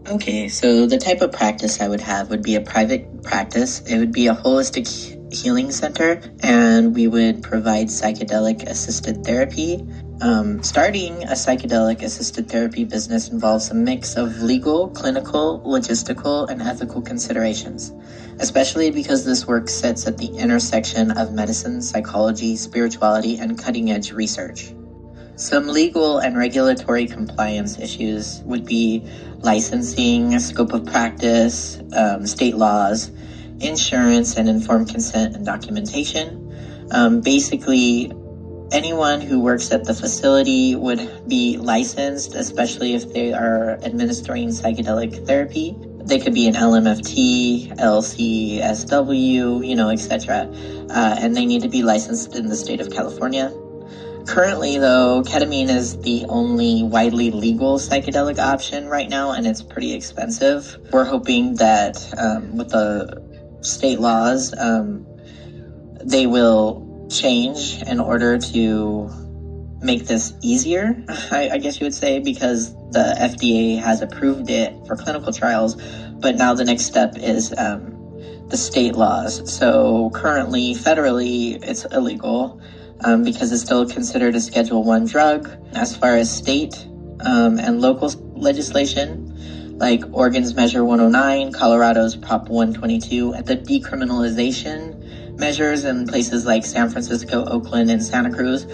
Okay, so the type of practice I would have would be a private practice. It would be a holistic healing center, and we would provide psychedelic assisted therapy. Starting a psychedelic assisted therapy business involves a mix of legal, clinical, logistical, and ethical considerations, especially because this work sits at the intersection of medicine, psychology, spirituality, and cutting-edge research. Some legal and regulatory compliance issues would be licensing, scope of practice, state laws, insurance and informed consent and documentation. Basically, anyone who works at the facility would be licensed, especially if they are administering psychedelic therapy. They could be an LMFT, LCSW, etc. And they need to be licensed in the state of California. Currently, though, ketamine is the only widely legal psychedelic option right now, and it's pretty expensive. We're hoping that with the state laws, they will change in order to make this easier, I guess you would say, because the FDA has approved it for clinical trials, but now the next step is the state laws. So currently, federally, it's illegal. Because it's still considered a Schedule I drug. As far as state and local legislation, like Oregon's Measure 109, Colorado's Prop 122, and the decriminalization measures in places like San Francisco, Oakland, and Santa Cruz.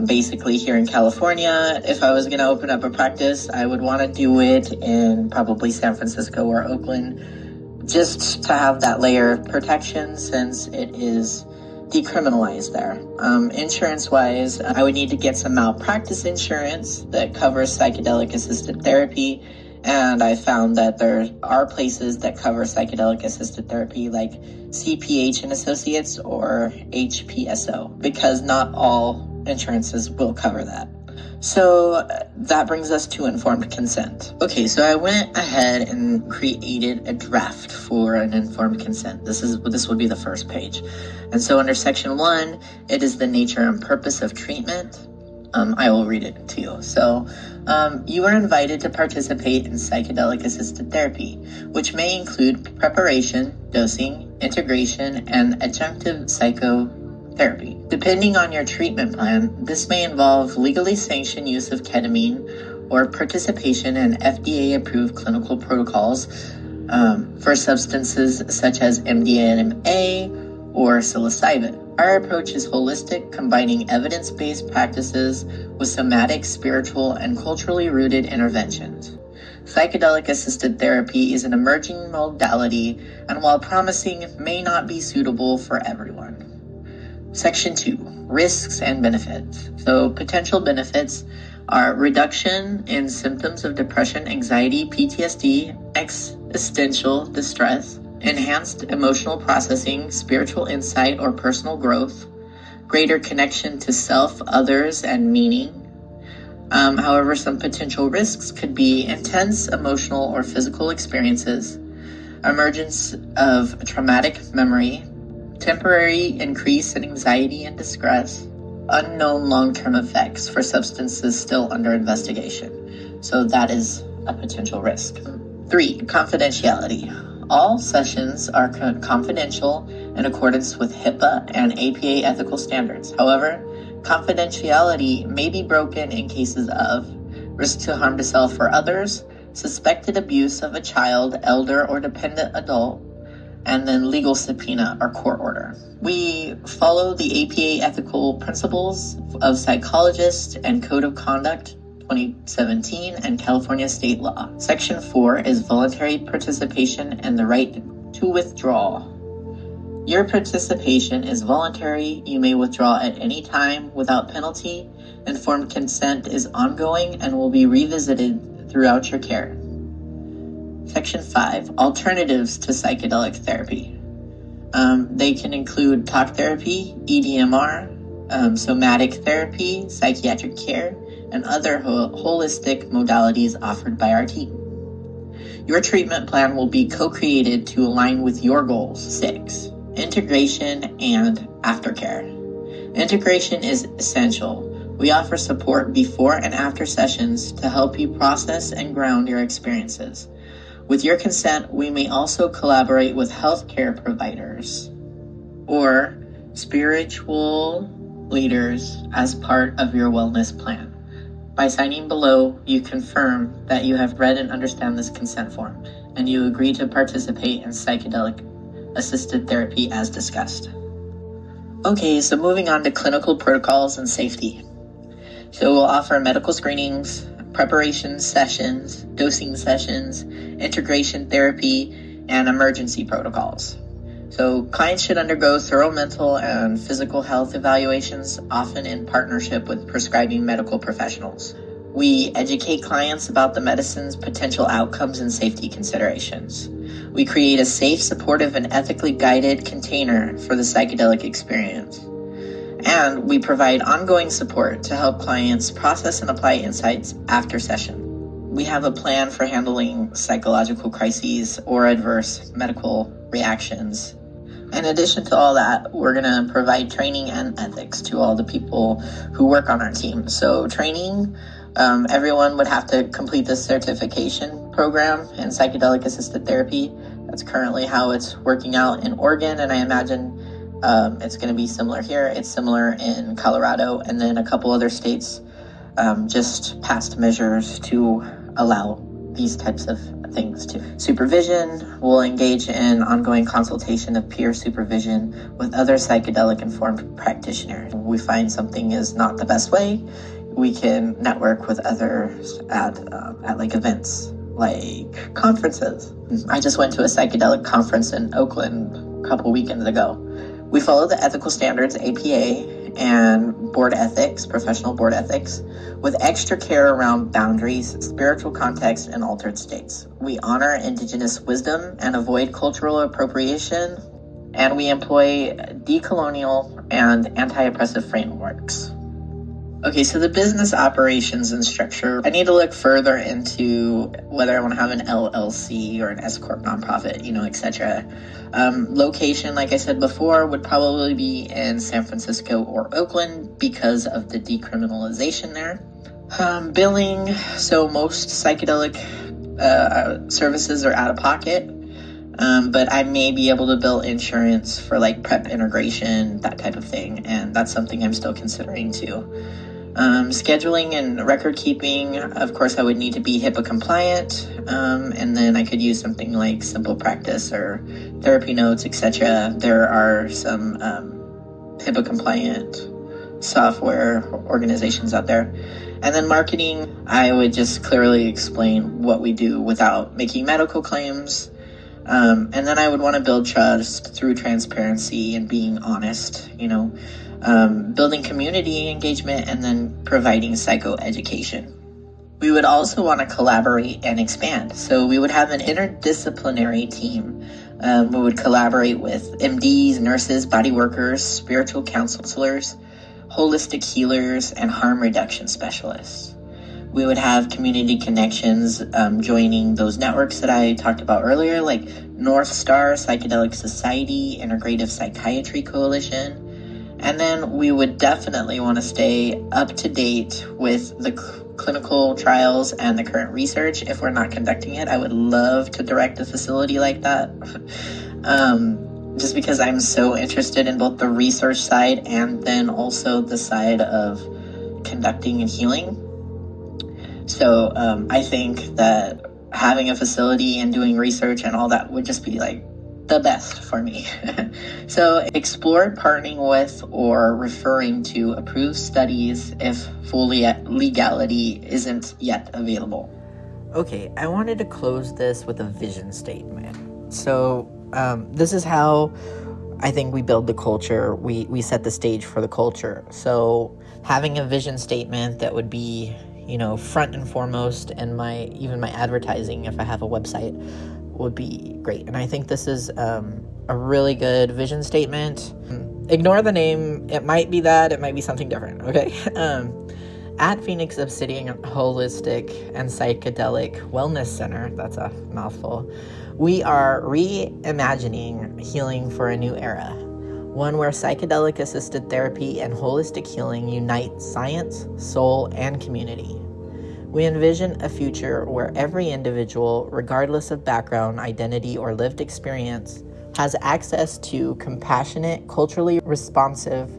Basically, here in California, if I was going to open up a practice, I would want to do it in probably San Francisco or Oakland, just to have that layer of protection since it is decriminalized there. Insurance-wise, I would need to get some malpractice insurance that covers psychedelic-assisted therapy, and I found that there are places that cover psychedelic-assisted therapy like CPH and Associates or HPSO, because not all insurances will cover that. So that brings us to informed consent. Okay, so I went ahead and created a draft for an informed consent. This would be the first page. And so under section 1, it is the nature and purpose of treatment. I will read it to you. So you are invited to participate in psychedelic assisted therapy, which may include preparation, dosing, integration, and adjunctive psychotherapy. Depending on your treatment plan, this may involve legally sanctioned use of ketamine or participation in FDA-approved clinical protocols for substances such as MDMA or psilocybin. Our approach is holistic, combining evidence-based practices with somatic, spiritual, and culturally rooted interventions. Psychedelic-assisted therapy is an emerging modality, and while promising, may not be suitable for everyone. Section 2, risks and benefits. So potential benefits are reduction in symptoms of depression, anxiety, PTSD, existential distress, enhanced emotional processing, spiritual insight or personal growth, greater connection to self, others, and meaning. However, some potential risks could be intense emotional or physical experiences, emergence of traumatic memory, temporary increase in anxiety and distress, unknown long-term effects for substances still under investigation. So that is a potential risk. 3, confidentiality. All sessions are confidential in accordance with HIPAA and APA ethical standards. However, confidentiality may be broken in cases of risk to harm to self or others, suspected abuse of a child, elder, or dependent adult, and then legal subpoena or court order. We follow the APA ethical principles of psychologists and Code of Conduct 2017 and California state law. Section 4 is voluntary participation and the right to withdraw. Your participation is voluntary. You may withdraw at any time without penalty. Informed consent is ongoing and will be revisited throughout your care. Section 5, alternatives to psychedelic therapy. They can include talk therapy, EDMR, somatic therapy, psychiatric care, and other holistic modalities offered by our team. Your treatment plan will be co-created to align with your goals. 6, integration and aftercare. Integration is essential. We offer support before and after sessions to help you process and ground your experiences. With your consent, we may also collaborate with healthcare providers or spiritual leaders as part of your wellness plan. By signing below, you confirm that you have read and understand this consent form, and you agree to participate in psychedelic-assisted therapy as discussed. Okay, so moving on to clinical protocols and safety. So we'll offer medical screenings, preparation sessions, dosing sessions, integration therapy, and emergency protocols. So clients should undergo thorough mental and physical health evaluations, often in partnership with prescribing medical professionals. We educate clients about the medicine's potential outcomes and safety considerations. We create a safe, supportive, and ethically guided container for the psychedelic experience. And we provide ongoing support to help clients process and apply insights after session. We have a plan for handling psychological crises or adverse medical reactions. In addition to all that, we're going to provide training and ethics to all the people who work on our team. So training, everyone would have to complete this certification program in psychedelic assisted therapy. That's currently how it's working out in Oregon, and I imagine it's going to be similar here. It's similar in Colorado, and then a couple other states just passed measures to allow these types of things too. Supervision, we'll engage in ongoing consultation of peer supervision with other psychedelic-informed practitioners. If we find something is not the best way, we can network with others at like events, like conferences. I just went to a psychedelic conference in Oakland a couple weekends ago. We follow the ethical standards, APA, and board ethics, professional board ethics, with extra care around boundaries, spiritual context, and altered states. We honor indigenous wisdom and avoid cultural appropriation, and we employ decolonial and anti-oppressive frameworks. Okay, so the business operations and structure, I need to look further into whether I want to have an LLC or an S-Corp nonprofit, etc. Location, like I said before, would probably be in San Francisco or Oakland because of the decriminalization there. Billing, so most psychedelic services are out of pocket, but I may be able to bill insurance for like PrEP integration, that type of thing, and that's something I'm still considering too. Scheduling and record keeping, of course, I would need to be HIPAA compliant, and then I could use something like Simple Practice or Therapy Notes, etc. There are some HIPAA compliant software organizations out there. And then marketing, I would just clearly explain what we do without making medical claims. And then I would want to build trust through transparency and being honest, building community engagement, and then providing psychoeducation. We would also want to collaborate and expand. So we would have an interdisciplinary team. We would collaborate with MDs, nurses, body workers, spiritual counselors, holistic healers, and harm reduction specialists. We would have community connections joining those networks that I talked about earlier, like North Star Psychedelic Society, Integrative Psychiatry Coalition. And then we would definitely want to stay up to date with the clinical trials and the current research. If we're not conducting it, I would love to direct a facility like that. Just because I'm so interested in both the research side and then also the side of conducting and healing. So I think that having a facility and doing research and all that would just be like the best for me. So explore partnering with or referring to approved studies if full legality isn't yet available. Okay, I wanted to close this with a vision statement. So this is how I think we build the culture. We set the stage for the culture. So having a vision statement that would be, front and foremost in my advertising, if I have a website, would be great. And I think this is a really good vision statement. Ignore the name. It might be that. It might be something different, okay? At Phoenix Obsidian Holistic and Psychedelic Wellness Center, that's a mouthful, we are reimagining healing for a new era. One where psychedelic-assisted therapy and holistic healing unite science, soul, and community. We envision a future where every individual, regardless of background, identity, or lived experience, has access to compassionate, culturally responsive,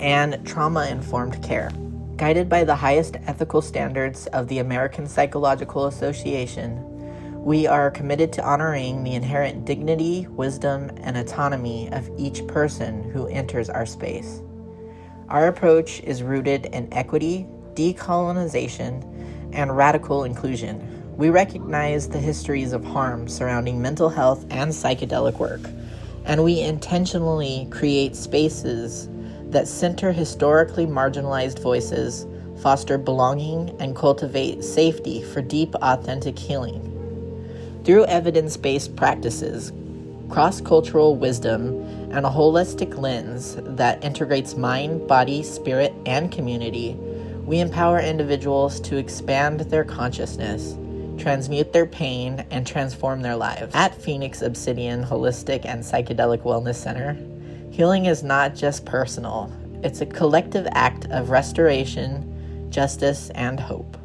and trauma-informed care. Guided by the highest ethical standards of the American Psychological Association, we are committed to honoring the inherent dignity, wisdom, and autonomy of each person who enters our space. Our approach is rooted in equity, decolonization, and radical inclusion. We recognize the histories of harm surrounding mental health and psychedelic work, and we intentionally create spaces that center historically marginalized voices, foster belonging, and cultivate safety for deep, authentic healing. Through evidence-based practices, cross-cultural wisdom, and a holistic lens that integrates mind, body, spirit, and community, we empower individuals to expand their consciousness, transmute their pain, and transform their lives. At Phoenix Obsidian Holistic and Psychedelic Wellness Center, healing is not just personal, it's a collective act of restoration, justice, and hope.